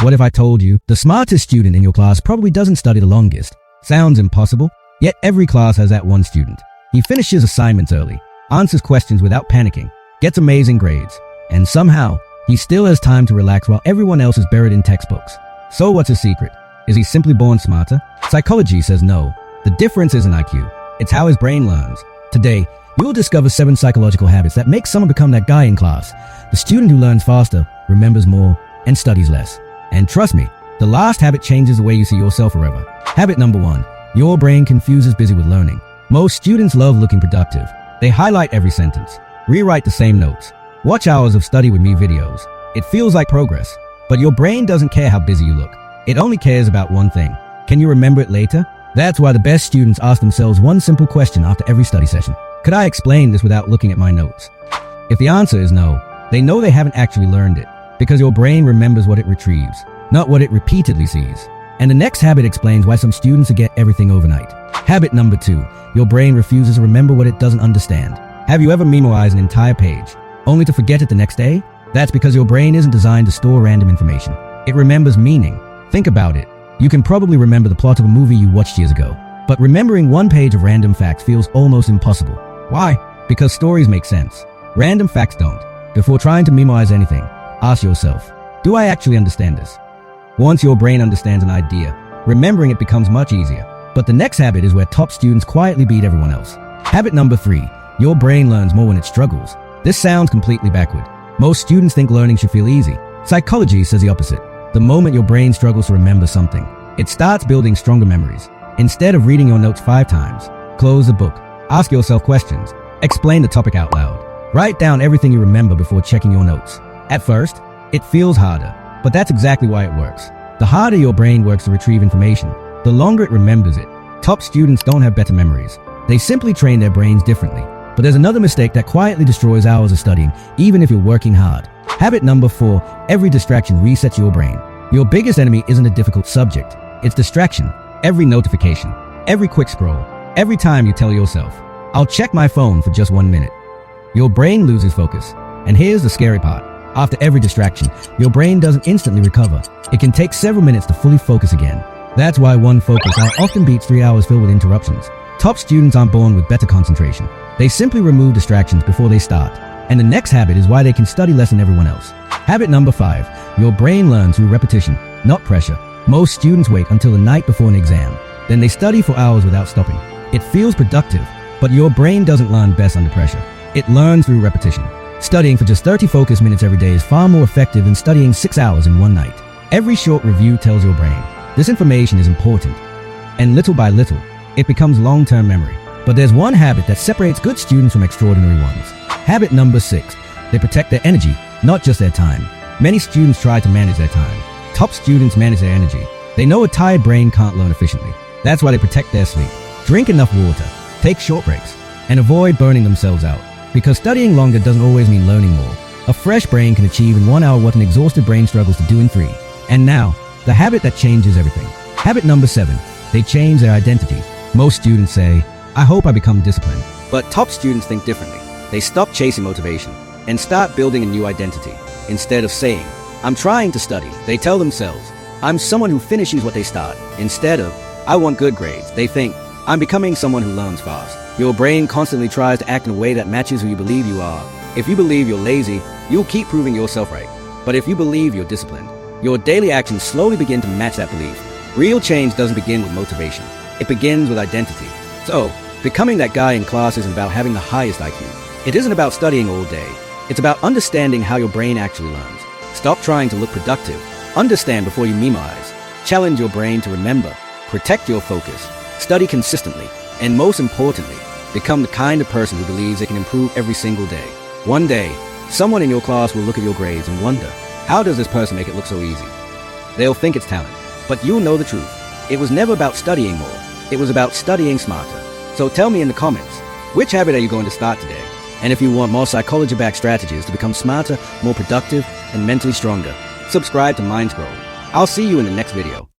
What if I told you the smartest student in your class probably doesn't study the longest? Sounds impossible, yet every class has that one student. He finishes assignments early, answers questions without panicking, gets amazing grades, and somehow, he still has time to relax while everyone else is buried in textbooks. So what's his secret? Is he simply born smarter? Psychology says no. The difference isn't IQ, it's how his brain learns. Today, you'll discover 7 psychological habits that make someone become that guy in class. The student who learns faster, remembers more, and studies less. And trust me, the last habit changes the way you see yourself forever. Habit number 1. Your brain confuses busy with learning. Most students love looking productive. They highlight every sentence, rewrite the same notes, watch hours of study with me videos. It feels like progress, but your brain doesn't care how busy you look. It only cares about one thing. Can you remember it later? That's why the best students ask themselves one simple question after every study session. Could I explain this without looking at my notes? If the answer is no, they know they haven't actually learned it, because your brain remembers what it retrieves, not what it repeatedly sees. And the next habit explains why some students forget everything overnight. Habit number 2. Your brain refuses to remember what it doesn't understand. Have you ever memorized an entire page, only to forget it the next day? That's because your brain isn't designed to store random information. It remembers meaning. Think about it. You can probably remember the plot of a movie you watched years ago, but remembering one page of random facts feels almost impossible. Why? Because stories make sense. Random facts don't. Before trying to memorize anything, ask yourself, do I actually understand this? Once your brain understands an idea, remembering it becomes much easier. But the next habit is where top students quietly beat everyone else. Habit number 3. Your brain learns more when it struggles. This sounds completely backward. Most students think learning should feel easy. Psychology says the opposite. The moment your brain struggles to remember something, it starts building stronger memories. Instead of reading your notes 5 times, close the book, ask yourself questions, explain the topic out loud. Write down everything you remember before checking your notes. At first, it feels harder, but that's exactly why it works. The harder your brain works to retrieve information, the longer it remembers it. Top students don't have better memories. They simply train their brains differently. But there's another mistake that quietly destroys hours of studying, even if you're working hard. Habit number 4. Every distraction resets your brain. Your biggest enemy isn't a difficult subject. It's distraction. Every notification, every quick scroll, every time you tell yourself, I'll check my phone for just 1 minute. Your brain loses focus. And here's the scary part. After every distraction, your brain doesn't instantly recover. It can take several minutes to fully focus again. That's why one focus hour often beats 3 hours filled with interruptions. Top students aren't born with better concentration. They simply remove distractions before they start. And the next habit is why they can study less than everyone else. Habit number 5. Your brain learns through repetition, not pressure. Most students wait until the night before an exam. Then they study for hours without stopping. It feels productive, but your brain doesn't learn best under pressure. It learns through repetition. Studying for just 30 focus minutes every day is far more effective than studying 6 hours in one night. Every short review tells your brain, this information is important. And little by little, it becomes long-term memory. But there's one habit that separates good students from extraordinary ones. Habit number 6. They protect their energy, not just their time. Many students try to manage their time. Top students manage their energy. They know a tired brain can't learn efficiently. That's why they protect their sleep. Drink enough water, take short breaks, and avoid burning themselves out. Because studying longer doesn't always mean learning more. A fresh brain can achieve in 1 hour what an exhausted brain struggles to do in 3. And now, the habit that changes everything. Habit number 7. They change their identity. Most students say, I hope I become disciplined. But top students think differently. They stop chasing motivation and start building a new identity. Instead of saying, I'm trying to study, they tell themselves, I'm someone who finishes what they start. Instead of, I want good grades, they think, I'm becoming someone who learns fast. Your brain constantly tries to act in a way that matches who you believe you are. If you believe you're lazy, you'll keep proving yourself right. But if you believe you're disciplined, your daily actions slowly begin to match that belief. Real change doesn't begin with motivation. It begins with identity. So, becoming that guy in class isn't about having the highest IQ. It isn't about studying all day. It's about understanding how your brain actually learns. Stop trying to look productive. Understand before you memorize. Challenge your brain to remember. Protect your focus. Study consistently. And most importantly, become the kind of person who believes they can improve every single day. One day, someone in your class will look at your grades and wonder, how does this person make it look so easy? They'll think it's talent, but you'll know the truth. It was never about studying more. It was about studying smarter. So tell me in the comments, which habit are you going to start today? And if you want more psychology-backed strategies to become smarter, more productive, and mentally stronger, subscribe to MindScroll. I'll see you in the next video.